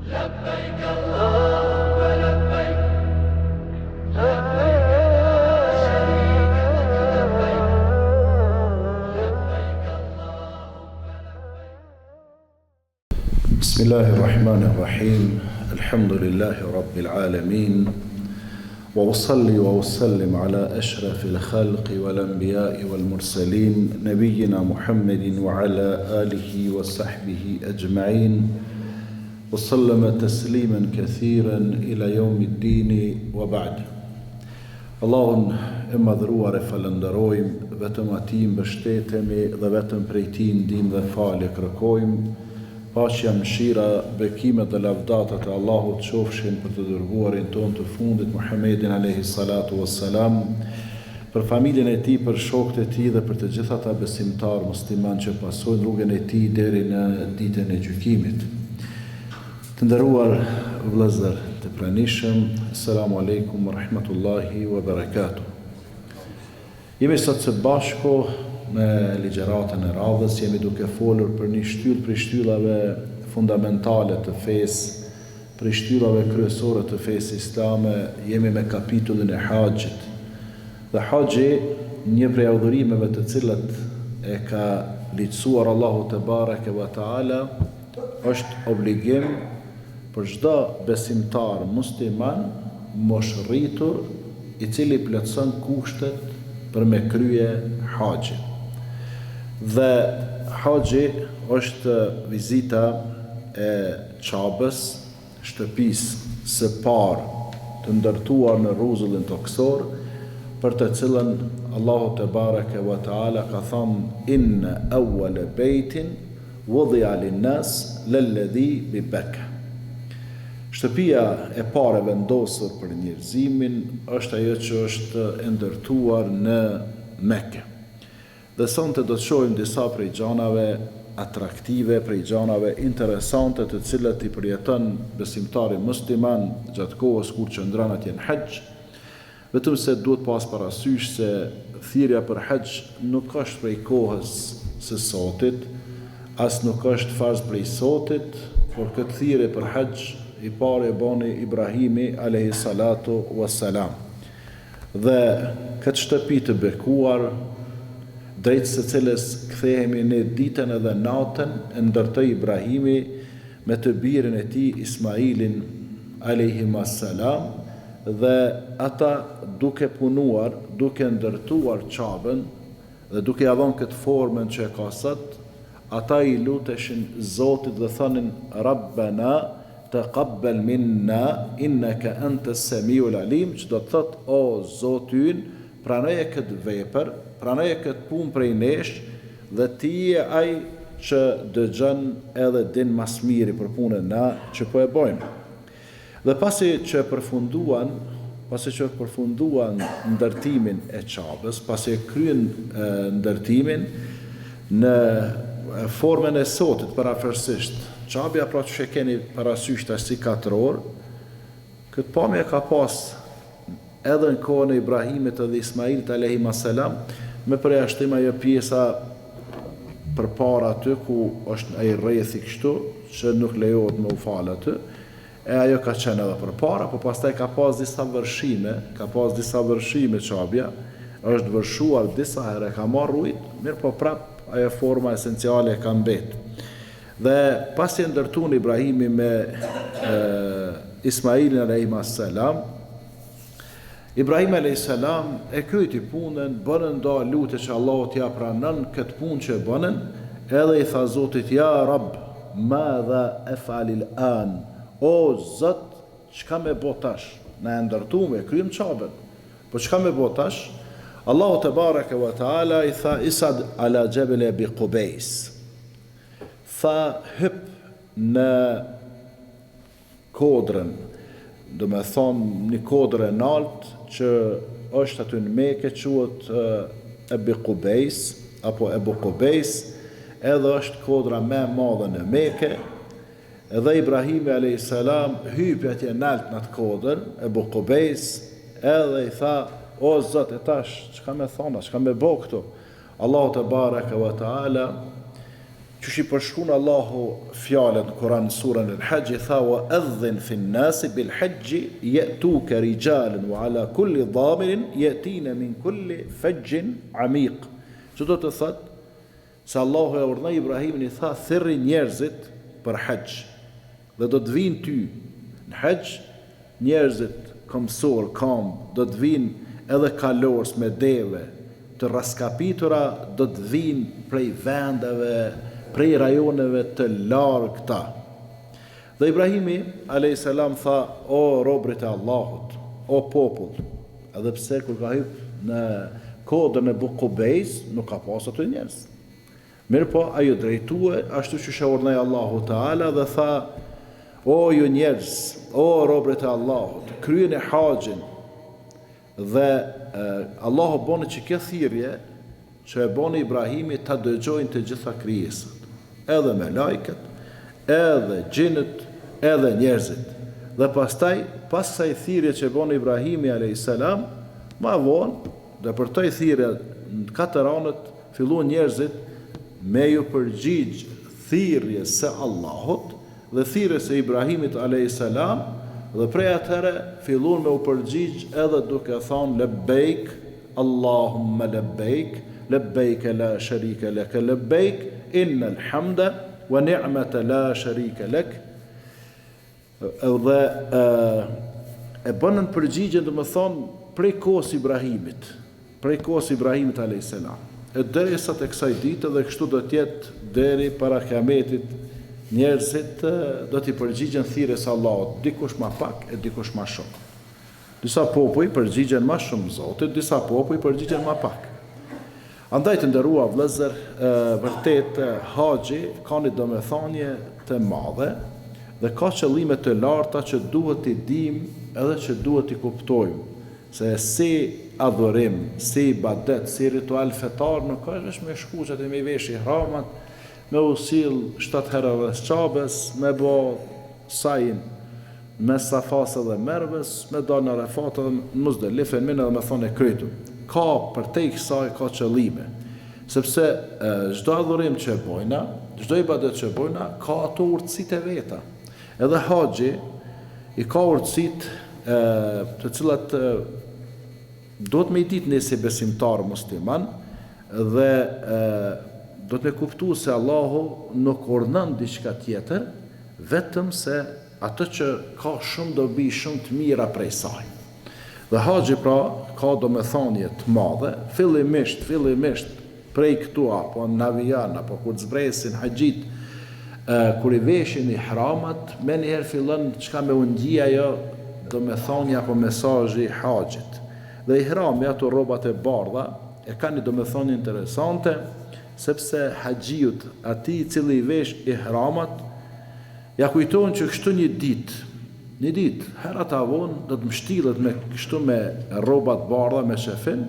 لبيك اللهم لبيك لبيك لا شريك لك لبيك اللهم لبيك. بسم الله الرحمن الرحيم. الحمد لله رب العالمين، وأصلي وأسلم على أشرف الخلق والأنبياء والمرسلين نبينا محمد وعلى آله وصحبه أجمعين، وسلم تسليما كثيرا إلى يوم الدين وبعد. Allahun e madhruar e falenderojmë, vetëm atij mbështetemi dhe vetëm prej tij ndihmë dhe falje kërkojmë. Paqja, mëshira, bekimet dhe lavdatat e Allahut qofshin për të dërguarin ton të fundit Muhammedin alayhi salatu wassalam, për familjen e tij, për shokët e tij dhe për të gjithë ata besimtar musliman që pasojnë rrugën e tij deri në ditën e gjykimit. Të nderuar vëllezër të pranishëm, asalamu alaykum wa rahmatullahi wa barakatuh. Jemi sot së bashku me ligjëratën e radhës, jemi duke folur për një shtyllë prej shtyllave fundamentale të fesë, prej shtyllave kryesore të fesë islame. Jemi me kapitullin e haxhit. Dhe haxhi, një prej udhërimeve të cilat e ka lehtësuar Allahu te bareke ve taala, është obligim për çdo besimtar musliman moshrritur i cili plotson kushtet për me krye haxhin. Dhe haxhi është vizita e Qabës, shtëpisë së parë të ndërtuar në rrezullin toksor, për të cilën Allahu te bareke ve taala ka thënë inna awwala bejtin wudi'a lin-nas lalladhi bi Bekka. Shtëpia e parë vendosur për njerëzimin është ajo që është e ndërtuar në Mekë. Dhe sonte do të shohim disa prej gjanave atraktive, prej gjanave interesante të cilat i përjeton besimtari musliman gjatë kohës kur qëndron atje në haxh. Vetëm se duhet pas parasysh se thirrja për haxh nuk është prej kohës së sotit, as nuk është farz prej sotit, por këtë thirrje për haxh i pare e bani Ibrahimi alayhi salatu wassalam. Dhe këtë shtëpi të bekuar, drejt së cilës kthehemi në ditën edhe natën, e ndërtoi Ibrahimi me të birin e tij Ismailin alayhi salam, dhe ata duke punuar, duke ndërtuar Qabën dhe duke ia dhënë këtë formën që e ka sot, ata i luteshin Zotit dhe thonin Rabbana taqabbal minna innaka antas samiul alim, që do të thotë o Zoti ynë, pranoje këtë vepër, pranoje këtë punë prej nesh, dhe ti je ai që dëgjon edhe din mas miri për punën na që po e bëjmë. Dhe pasi që përfunduan ndërtimin e Qabës, pasi e kryen ndërtimin në formën e sotit parafërsisht, Qabja pra që keni parasysh tash si katror, këtë pamje ka pas edhe në kohën e Ibrahimit dhe Ismailit alayhi salam, me përjashtim ajo pjesa përpara aty ku është ai rrethi kështu që nuk lejohet me u fal aty, e ajo ka qenë edhe përpara, por pastaj ka pas disa vërshime Qabja, është vërshuar disa herë, ka marrë ujit, mirë po prap ajo forma esenciale ka mbet. Dhe pasi e ndërtuan Ibrahimi me Ismailin alayhi salam, Ibrahim alayhi salam e kryeti punën, bënën do lutje që Allahu t'ja pranon këtë punë që bënën, edhe i tha Zotit, ja Rabb, madha ef'al al-an, o Zot, çka me bë tash? Na e ndërtuam, e kryem Qabën, po çka me bë tash? Allahu te bareke ve taala i tha isad ala jabal bi Qubays. Tha hyp në kodrën, do me thonë një kodrë e nalt që është aty në Mekë, quhet Ebi Qubays apo Ebu Qubays, edhe është kodra më e madhe në Mekë. Edhe Ibrahimi alayhis salam hypi atje nalt në atë kodër Ebu Qubays, edhe i tha o Zot, e tash çka më thona, çka më bë këtu? Allahu te baraka ve taala Qysh I përshkruan Allahu fjalën në Kur'an surën Al-Hajj I tha wa adhin fi an-nas bil hajj ya'tuka rijalan wa ala kulli dhamirin yatina min kulli fajjin amiq. Çdo do të thotë se Allahu e urdhënoi Ibrahimin I tha thirrni njerëzit për hajj dhe do të vinë ty në hajj njerëzit komsor do të vinë edhe kalorës me deve të raskapitura do të vinë prej vendeve prej rajoneve të largëta. Dhe Ibrahimi a.s. tha, o robrit e Allahut, o popull, edhe pse kur ka hyrë në kodën e Bukubejs, nuk ka pas aty njerëz. Mirë po, ajo drejtue, ashtu që urdhënoi Allahu Teala dhe tha, o ju njerëz, o robrit e Allahut, kryeni haxhin. Dhe Allahu boni që kjo thirrje që e boni Ibrahimi ta dëgjojnë të gjitha krijesat, edhe me lajket, edhe gjinët, edhe njerëzit. Dhe pas kësaj thirrje që boni Ibrahimi a.s. ma vonë, dhe për të thirrje në 4 anët filluan njerëzit me ju përgjigj thirrjes së Allahut dhe thirrjes së Ibrahimit a.s. Dhe prej atëherë filluan me u përgjigj edhe duke thënë labbaik Allahumma labbaik labbaik la sharika lak labbaik innal hamda wa ni'mata la sharika lak. Dhe e bënën përgjigjen domethënë prej kohës Ibrahimit a.s. E derisa tek kësaj dite dhe kështu do të jetë deri para kiametit. Njerëzit do t'i përgjigjen thirrjes së Allahut, dikush më pak e dikush më shumë. Disa popull përgjigjen më shumë Zotit, disa popull përgjigjen më pak. Andaj të nderuar vëllezër, vërtet haxhi ka një domethënie të madhe dhe ka qëllime të larta që duhet t'i dimë edhe që duhet t'i kuptojmë se si adhurim, si ibadet, si ritual fetar nuk është vetëm me shkuçat e me vesh ihramat, me usil 7 herë rreth Qabes, me bë sajin me Safas dhe Merves, me dalë në Arafat dhe Muzdalifën, me me thonë e krytur. Ka për te kësaj ka qëllime, sepse çdo adhurim që bojna, çdo ibadet që bojna, ka ato urtësitë e veta. Edhe haxhi I ka urtësitë të cilat do të me I ditë nëse besimtar musliman dhe do të me kuptu se Allahu nuk urdhnon diçka tjetër, vetëm se atë që ka shumë dobi, shumë të mira prej saj. Dhe haxhi pra ka domethënie të madhe, fillimisht prej këtu apo në avion apo kur zbresin haxhit, kur I veshin ihramat, me njëherë fillon çka me undji ajo domethënia apo mesazhi I haxhit. Dhe ihrami ato rrobat e bardha e kanë një domethënie interesante, sepse haxhiut ati I cili I vesh ihramat ja kujtojnë që kështu një ditë herat avon do të mështillet me kështu me rrobat bardha me shefin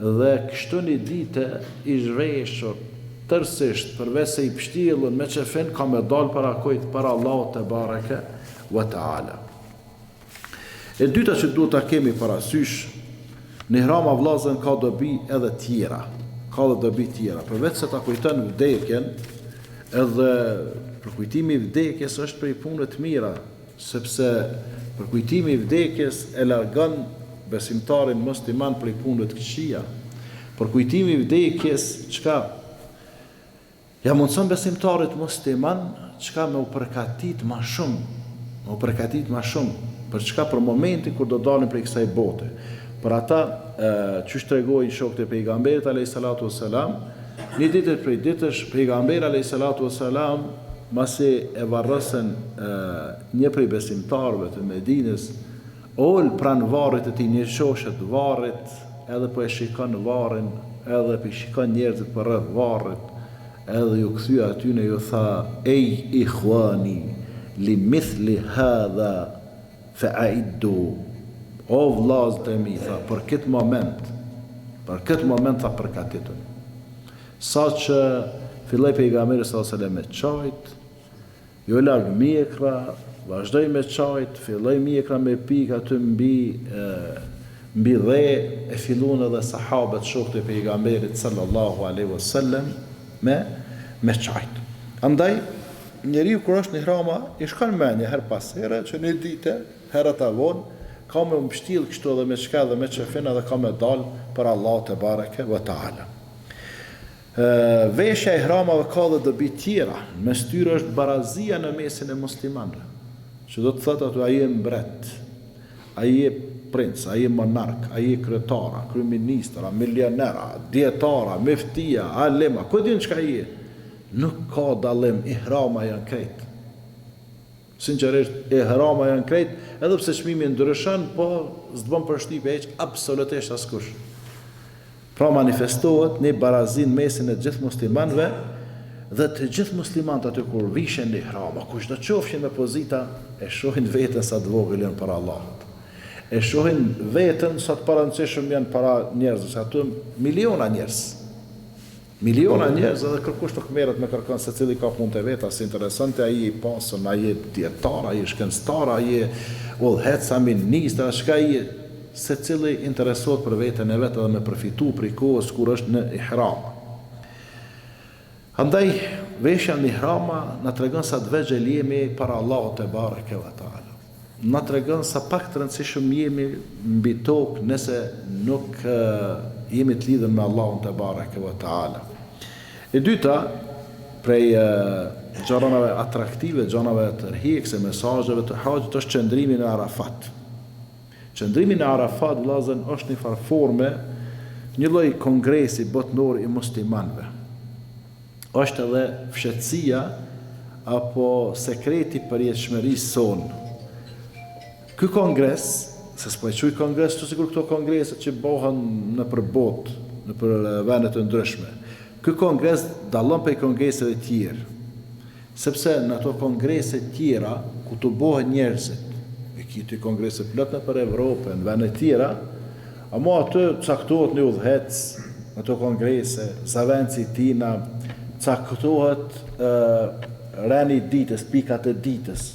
dhe kështu një ditë I zhveshur tërësisht përveç se I pështillën me shefin ka me dal para kujt para Allahut te bareke wa taala. E dyta që duhet ta kemi parasysh, në ihram vllazën ka dobi edhe tjera. Ka dhe dobi tjera, përveç se ta kujton vdekjen, edhe përkujtimi I vdekjes është prej punëve të mira, sepse përkujtimi I vdekjes e largon besimtarin musliman prej punëve të këqija. Përkujtimi I vdekjes çka ja mundson besimtarit musliman çka me u përgatit më shumë, për çka për momentin kur do dalin prej kësaj bote. Për ata që tregojnë shokët e pejgamberit a.s. Një ditë prej ditësh pejgamberi a.s. masi e varrosën një prej besimtarëve të Medinës, ol pranë varrit të tij, një shoshet varrit, edhe po e shikon varrin, edhe po shikon njerëzit për rreth varrit, edhe ju kthye aty në ju tha, ej ikhwani, li mithli hadha fa'iddu. O vllazët e mi, tha, për këtë moment tha përgatitun. Sa që filloi pejgamberi sallallahu alajhi wasallam me çajt, jo larg mjekra, vazhdoi me çajt, filloi mjekra me pik aty mbi dhe e filluan edhe sahabët shokët e pejgamberit sallallahu alaihi wasallam me çajt. Andaj, njeriu kur është në ihrama, i shkon mendja her pas here që një ditë, herët e vonë, ka me mbështill kështu edhe me çka dhe me çefina dhe ka me dal për Allah te bareke ve taala. Veshja e ihramave ka dhe dobi tjera, mes tyre është barazia në mesin e muslimanëve. Që do të thotë ato ai e mbret, ai e princ, ai e monark, ai e kryetara, kryeministra, milionera, dietara, meftia, alema, ku din çka ai e. Nuk ka dallim, ihrama janë krejt. Sinqerisht, ihrama janë krejt, edhe pse çmimi ndryshon, po s'bën përshtypje hiç absolutisht askush. Pra manifestohet një barazin mesin e gjithë muslimanëve dhe të gjithë muslimanët aty kur vishen në ihrama, kushdo qofshin me pozita, e shohin veten sa të vogël janë para Allahut. E shohin veten sa të parancishëm janë para njerëzve, aty miliona njerëz. Miliona njerëz edhe kërkush nuk merret me kërkon se cili ka punë të veta, si interesante, ai i pasën, ai e dietar, ai e shkencëtar, ai e udhëhec, ministra, çka ai se cili interesohet për veten e vet edhe me përfitu për kohës kur është në ihram. Andaj veshja në ihrama na tregon sa të vegjël jemi para Allahut te bareke ve taala. Na tregon sa pak të rëndësishëm jemi mbi tokë nëse nuk jemi të lidhur me Allahun te bareke ve taala. E dyta, prej gjërave atraktive, gjërave të rrjekse, mesazheve të haxhit është qëndrimi në Arafat. Qëndrimi në Arafat, vëllazën, është një farë forme, një lloj kongresi botëror i muslimanëve. Është edhe fshehtësia apo sekreti për jetëshmërisë sonë. Ky kongres, se s'po e quaj kongres, të sigur këto kongrese që bëhen në për botë, në për vende të ndryshme. Ky kongres dallon prej kongreseve tjerë, sepse në ato kongrese tjera ku të bëhen njerëzit, këti kongrese plot në për Evropë, në vende tjera, ama aty caktohet një udhëhec në ato kongrese, zavenci tina, caktohet reni ditës, pikat e ditës.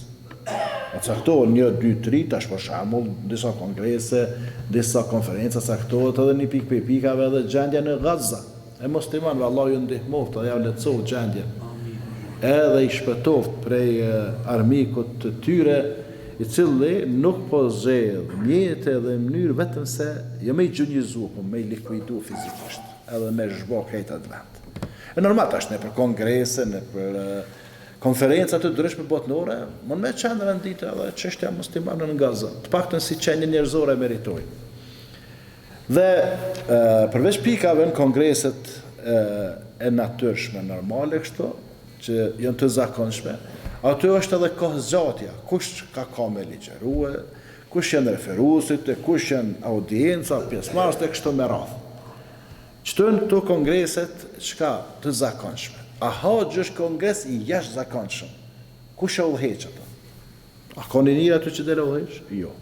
Caktohet 1, 2, 3, tash për shembull, disa kongrese, disa konferenca caktohet edhe një pikë për pikave edhe gjendja në Gaza. E muslimanëve Allah ju ndihmoft, edhe ja lehtësoft gjendjen. Edhe i shpëtoft prej armikut të tyre, i cili nuk po zgjedh mjete dhe mënyrë vetëm se jo me i gjunjizu, po me i likuidu fizikisht, edhe me zhbo krejt atë vend. E normal tash ne për kongrese, ne për konferenca të ndryshme botërore, mund me qenë rendite edhe çështja muslimane në Gaza, të paktën si qenie njerëzore meritojnë. Dhe përveç pikave në kongreset e natyrshme normale kështu, që janë të zakonshme, aty është edhe kohëzgjatja, kush ka me ligjërue, kush janë referuesit, kush janë audienca, pjesëmarrës e kështu me radhë. Çto janë këto kongreset çka të zakonshme. A haxhi është kongres i jashtëzakonshëm. Kush e udhëheq ato? A ka njëri aty që dele udhëheq? Jo.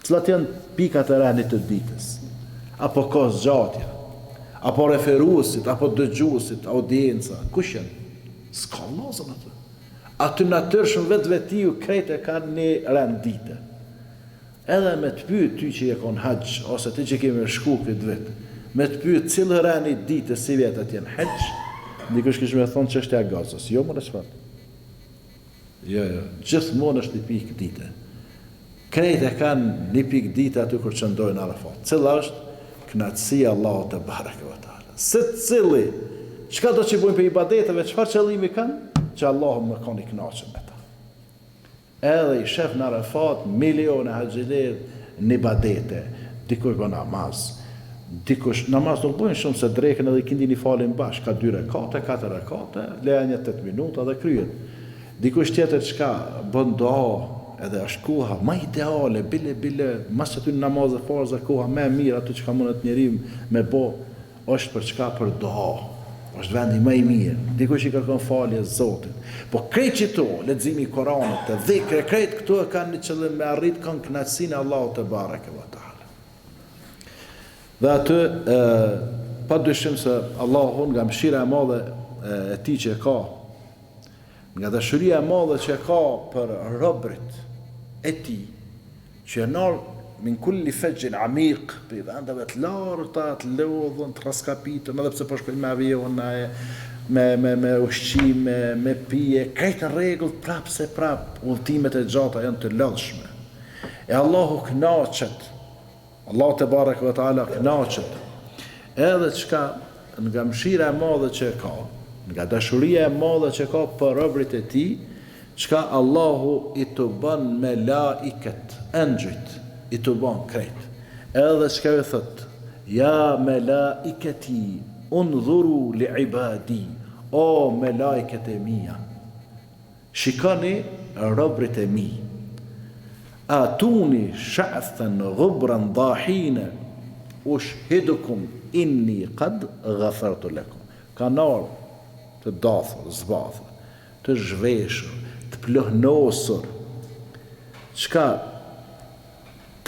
Cilat janë pikat e rëndit të ditës? Apo kohëzgjatja? Apo referuesit, apo dëgjuesit, audienca, kush janë? S'ka vëllazën aty. Aty natyrshëm vetë krejt e kanë një rendite. Edhe me të pyet ty që je kon haxh, ose ti që kemi shku këtë vit, me të pyet cilë rani ditë si vjetat janë haxh, dikush kish me thonë çështja e Gazës. Jo, më çfarë? Jo, gjithmonë është një pikë dite. Krejt e kanë një pikë dite aty kur qëndrojnë në Arafat. Cila është kënaqësia Allahut te bareke ve taala. Secili, çka do të bëjmë për ibadeteve, çfarë qëllimi kanë? Që Allahu më kanë i kënaqur me ta. Edhe i shef në Arafat miliona haxhiler në ibadete, dikush bën namaz, dikush namaz nuk bën shumë se drekën edhe ikindin i falin bash, ka 2 rekate, 4 rekate, leja një 8 minuta dhe kryet. Dikush tjetër çka bën dua, edhe është koha më ideale, bile, mas aty në namaz e farza, koha më e mirë aty që ka mundet njeriu me bë, është për çka? Për dua. Është vendi më i mirë. Dikush i kërkon falje Zotit. Po krejt këto, leximi i Kuranit, të dhikre, krejt këto e kanë një qëllim me arrit kënaqësinë e Allahut te bareke ve taala. Dhe aty padyshim se Allahu nga mëshira e madhe e tij që ka, nga dashuria e madhe që ka për robërit e tij, që janë min kulli fajjin amiq, për vendeve të larta, të lodhën, të raskapitëm, edhe pse po shkojnë me avion, me ushqim, me pije, krejt në rregull, prap se prap, udhëtimet e gjata janë të lodhshme. E Allahu kënaqet, Allahu te bareke ve taala kënaqet, edhe çka nga mëshira e madhe që ka, nga dashuria e madhe që ka për robërit e tij, çka Allahu i të bën me laiket, engjëjt, i të bën krejt. Edhe çka i thot, ja me laiketi, unzuru li ibadi, o me laiket e mia, shikoni robërit e mi, atuni sha'than ghubran dhahina, ushhidukum inni qad ghafartu lakum. Kanë ardhur të dathur, zbathur, të zhveshur, të plëhnosur, çka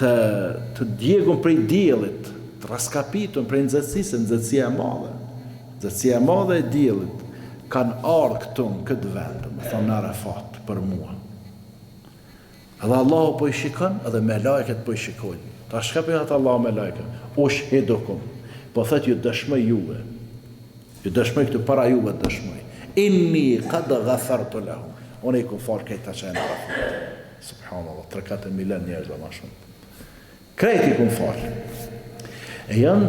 të djegun prej diellit, të raskapitun prej nxehtësisë, nxehtësia e madhe e diellit, kanë ardhur këtu në këtë vend, më thonë në Arafat për mua. Edhe Allahu po i shikon, edhe me lajket po i shikojnë. Ta shka për jatë Allahu me lajket? Ushhidukum, po thët ju dëshmoj juve, ju dëshmoj këtu para juve dëshmoj. Inni qad ghafartu lahu. Unë i kom falë këta që e në Arafat. Subhanallah, 3-4 milion njerëz dhe ma shumë. Krejt i kom falë. E janë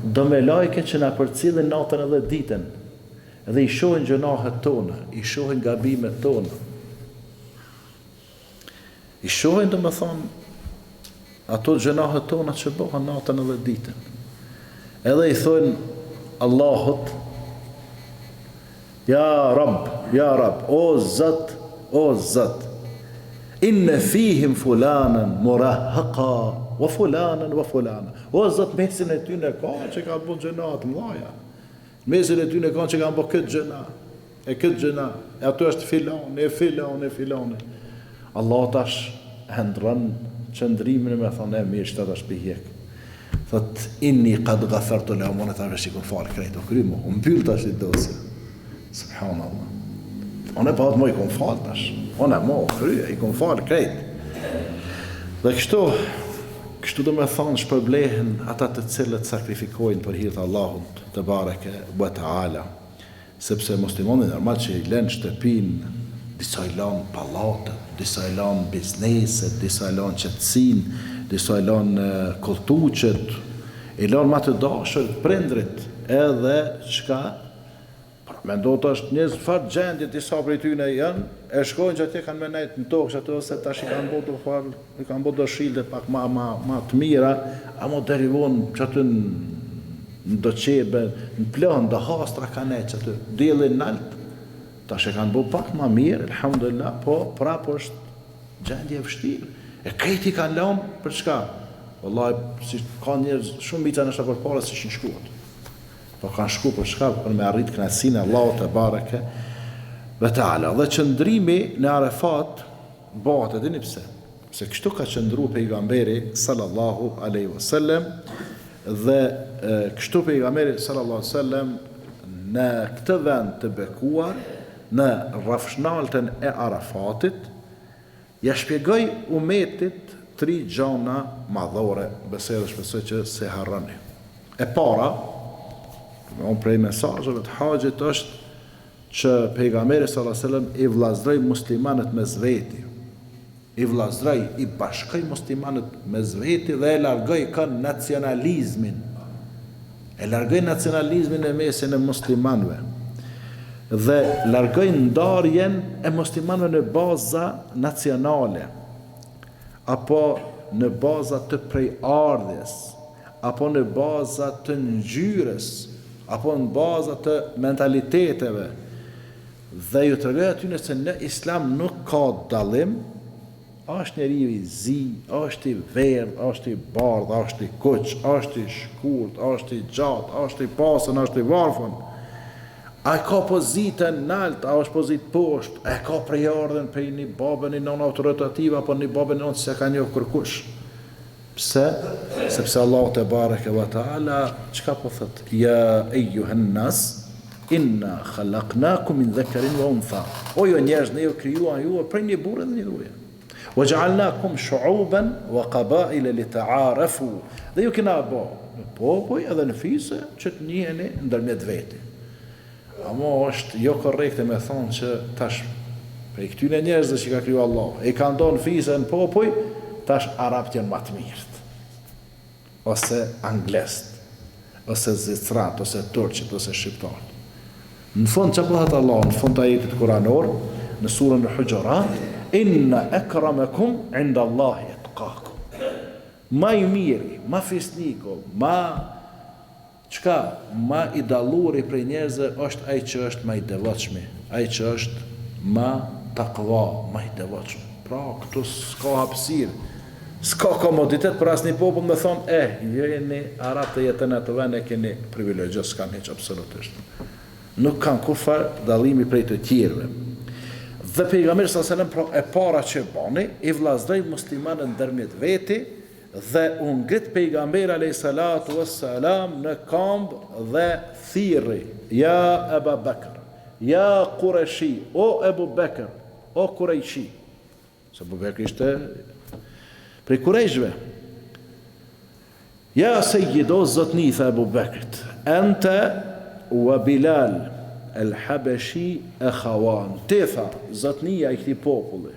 do me lajket që na përcjellin natën edhe ditën, edhe i shohin gjunahet tona, i shohin gabimet tona, i shohin do me thonë ato gjunahet tona që bëhen natën edhe ditën, edhe i thonë Allahut, ja Rab, o Zot, inne fihim fulanen murahaqa, wa fulanen, o Zot, mesin e ty në ka që ka bu gjunahet mlaja, mesin e ty në ka që ka bu këtë gjuna, e ato është filon, Allah tash hendron qëndrimin me thonë e mirë që tash pihjek. Thot, inni qad ghafartu lahum, unë tash i kom falë krejt, o krymo, unë mbyll tash i dosje. Subhanallah. Unë e pa atë mo i kom falë tash, unë e mo, kryja, i kom falë krejt. Dhe kështu do me thonë shpërblehen ata të cilët sakrifikojnë për hir të Allahut te bareke ve taala, sepse muslimani normal që i lën shtëpinë, disa i lanë pallatët, disa i lanë bizneset, disa i lanë qetësinë, disa i lanë koltuqet, i lanë ma të dashur prindrit, edhe çka mendo të është njëzë farë gjendje disa prej tyne janë, e shkojnë që atje kanë me nejtë në tokë, që ato se tash i kanë bodo farë, i kanë bodo shilde pak ma të mira, a mo derivon që aty në doqebe, në plënë, në hastra ka nejtë që aty, djelin naltë, tash e kanë bo pak ma mirë, alhamdulillah, po prapo është gjendje e vështirë. E krejti kanë lanë për çka? Wallahi, si ka njerëz shumë mica nështë për pare si që shkuat. Po kanë shku për çka? Për me arrit kënaqësinë e Allahut te bareke ve taala. Dhe qëndrimi në Arafat bëhet, e dini pse? Se kështu ka qëndruar pejgamberi sallallahu alaihi wasallam, dhe kështu pejgamberi sallallahu alaihi wasallam në këtë vend të bekuar, në rrafshnaltën e Arafatit, ja shpjegoj umetit 3 gjana madhore, besoj dhe shpresoj që se harroni. E para, unë prej mesazheve të haxhit është që pejgamberi sallallahu alajhi wasallam i vllazëroi muslimanët mes veti. I vllazëroi, i bashkoi muslimanët mes veti dhe e largoi nacionalizmin. E largoi nacionalizmin e mesin e muslimanëve. Dhe largoi ndarjen e muslimanëve në baza nacionale, apo në baza të prejardhjes, apo në baza të ngjyrës, apo në baza të mentaliteteve. Dhe ju të regoj aty se në islam nuk ka dallim, është njeriu i zi, është i verdh, është i bardh, është i kuq, është i shkurt, është i gjatë, është i pasën, është i varfën. A ka pozitën nalt, a është pozitë poshtë, a ka prejardhën prej një babën i non autoritativ, apo një babën i non që se ka njohë kërkush. Pse? Sepse Allah te bareke ve taala çka po thot? Ja eyyuhan nas inna khalaqnakum min dhakarin wa untha. O ju njerëz, ne ju krijuam ju prej një burrë dhe një gruaje. Wa ja'alnakum shu'uban wa qaba'ila lita'arafu. Dhe ju kena bë në popull edhe në fisë që të njiheni ndërmjet veti. Amo është jo korrekte me thonë që tash prej këtyne njerëzve që ka kriju Allah, e ka ndonë fisën popuj, tash Arabët janë më të mirët, ose anglest, ose zicrat, ose turqit, ose shqiptarët. Në fund që pëllat Allah, në fund të ajetit kuranor, në surën në Hujurat, inna akramakum inda Allahi atqakum. Ma i miri, ma fisniko, ma i dalluri prej njerëzve është ai që është ma i devotshmi, ai që është ma takva, ma i devotshëm. Pra, këtu s'ka hapësirë, s'ka komoditet për asnjë popull me thonë, jeni Arab të jetën atë vend, e keni privilegjos, s'kan hiç absolutisht. Nuk kanë kurfar dallimi prej të tjerëve. Dhe pejgamberi sallallahu alajhi wasallam e para që bani, i vllazdoi muslimanët ndërmjet veti, dhe u ngrit pejgamberi alayhi salatu wassalam në këmbë dhe thirri, ja Abu Bakr, ja Qurayshi, o Abu Bakr, o Qurayshi. Se Abu Bakr ishte prej Qurayshve. Ja Sayyido, zotni, tha Abu Bakrit, anta wa Bilal al-Habashi akhawan. Ti tha, zotnia i këtij populli.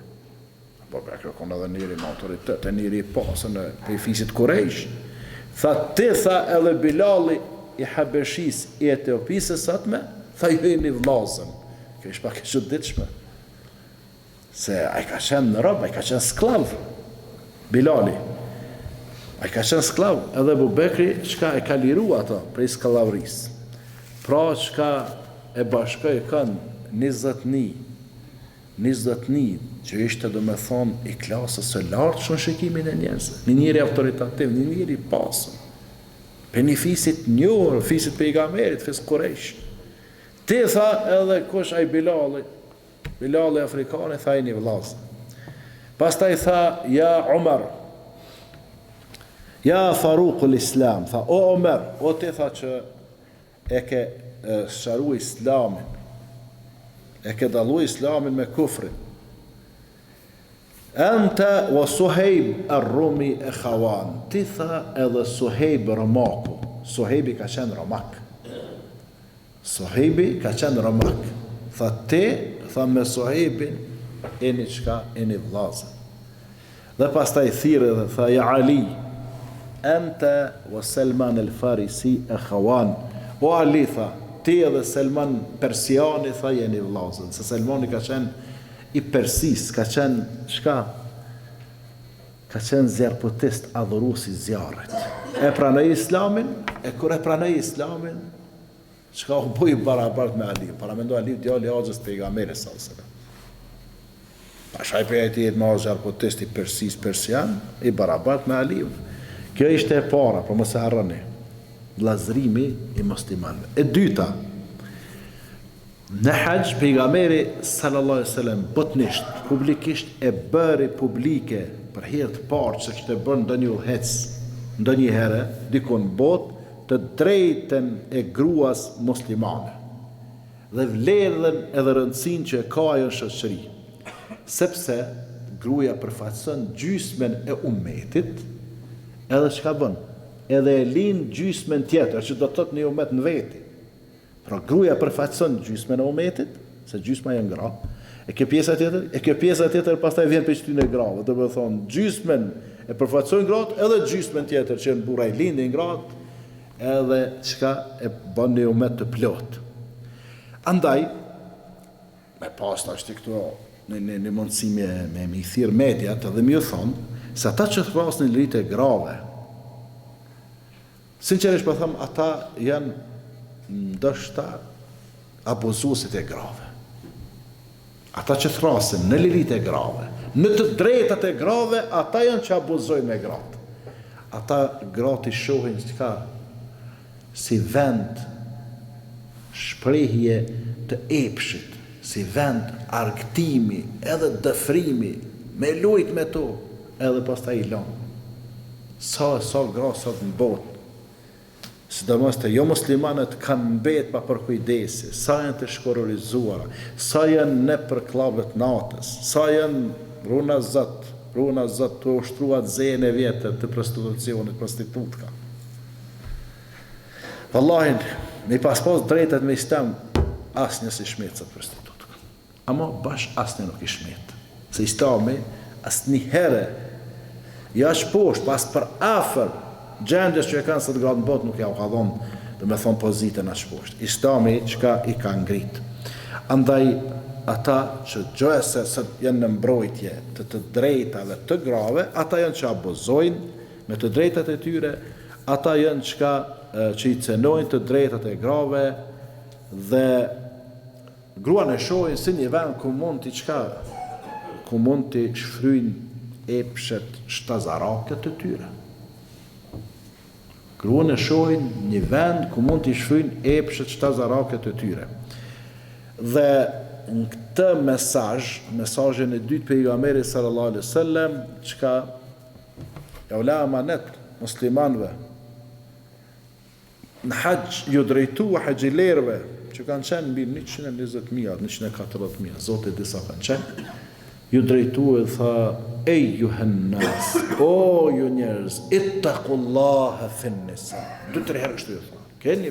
Abu Bakr kon edhe njëri me autoritet, njëri i pasën e fisit Quraysh. Tha, ti tha edhe Bilali i Habeshis i Etiopisë satme, tha ju jeni vllazën. Kjo është pak e çuditshme. Se ai ka qenë në rob, ai ka qenë sklav. Bilali. Ai ka qenë sklav, edhe Abu Bekri çka e ka liru ato prej skallavrisë. Pra çka e bashkoi kanë 20 që ishte do me thonë i klasës së lartë shumë shikimin e njerëzve. Një njëri autoritativ, një njëri pasën. Për një fisit njohur, fisit pejgamberit, fis Quraysh. Ti tha edhe kush ai Bilali afrikani, tha i një vllazë. Pastaj tha, ja Umar, ja Faruqul Islam, tha, o Umar, o ti tha që e ke sharu islamin, e ke dallu islamin me kufrin. Anta wa Suhejb ar-Rumi e Khawan. Ti tha edhe Suhejb Romaku. Suhejbi ka qenë Romak. Suhejbi ka qenë Romak. Tha ti, tha me Suhejbin, eni qka, eni vllazën. Dhe pastaj thirrë dhe tha, ja Ali, anta wa Salman al-Farisi e Khawan. O Ali, tha, ti edhe Salman Persiani, tha, jeni vllazën. Se Salmani ka qenë i Persis, ka qenë shka? Ka qenë zjarpotist, adhurusi zjarrit. E pranoi islamin, e kur e pranoi islamin, shka u buj barabart me Ali. Paramendoj Ali djali Axhës pejgamberit sallallahu alajhi wasallam. Pastaj për ai jetë me zjarpotist i Persis persian, i barabart me Ali. Kjo ishte e para, por mos e harroni. Vllazërimi i muslimanëve. E dyta, në haqë, pejgamberi sallallahu alaihi wasallam botnisht, publikisht e bëri publike për herë të parë që kishte bën ndonjë udhëhec, ndonjë herë dikon bot, të drejtën e gruas muslimane dhe vlerën edhe rëndësinë që ka ajo në shoqëri. Sepse gruaja përfaqëson gjysmën e ummetit, edhe çka bën? Edhe e lin gjysmën tjetër, që do të thotë një ummet në veti. Pra gruaja përfaqëson gjysmën e ummetit, se gjysma janë gra. E kjo pjesa tjetër pastaj vjen për shtynë e grave. Do të thonë gjysmën e përfaqësojnë gratë, edhe gjysmën tjetër që në burra i lindin gratë, edhe çka e bën një ummet të plot. Andaj, me pas tash këtu në mundësi me i thirr mediat edhe më thonë se ata që thrasin lirit e grave, sinqerisht po them, ata janë ndoshta abuzuesit e grave. Ata që thrasin në lirit e grave, në të drejtat e grave, ata janë që abuzojnë me gratë. Ata gratë i shohin çka si vend shprehje të epshit, si vend argëtimi, edhe dëfrimi, me lujt me to, edhe pastaj i lën. Sa gra sot në botë, sidomos të jo muslimanët kanë mbet pa përkujdesi, sa janë të shkororizuara, sa janë në për klubet natës, sa janë runa zot të ushtruat zejën e vjetër të prostitucionit, prostitutka. Vallahi, me pas drejtet me islam, asnjë si shmetësat prostitutë. Ama bash asnjë nuk I shmet. Se Islami asnjëherë jashtë poshtë, pas për afër gjendjes që e kanë sot gratë në botë nuk ja u ka dhonë, dhe me thonë pozitën ashtë poshtë. Islami çka I ka ngrit. Andaj ata që gjëse se janë në mbrojtje të drejtave të grave, ata janë që abuzojnë me të drejtat e tyre, ata janë që I cenojnë të drejtat e grave dhe gruan e shohin si një vend ku mund t'i shfryjnë epshet shtazarake të tyre. Gruan e shohin një vend ku mund t'i shfryjnë epshet shtazarake të tyre. Dhe në këtë mesazhin e dytë pejgamberit sallallahu alaihi wasallam, çka ja u la amanet muslimanëve në hax ju drejtua haxhilerëve që kanë qenë mbi 120.000, 140.000, Zoti disa kanë qenë, ju drejtua dhe tha, ejuhen nas, o ju njerëz, ittaqullaha fin nisa. 2-3 herë kështu ju tha, keni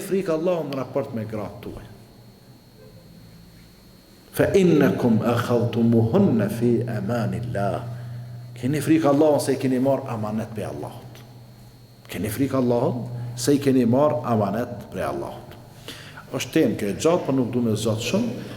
frikë Allah në raport me gratë tuaj. Fa innakum akhadhtumuhunna fi amanillah. Keni frikë Allahun se I keni marrë amanet për Allahut. Keni frikë Allahun se I keni marrë amanet për Allahut. Është temë që e gjatë, por nuk du me zgjatë shumë.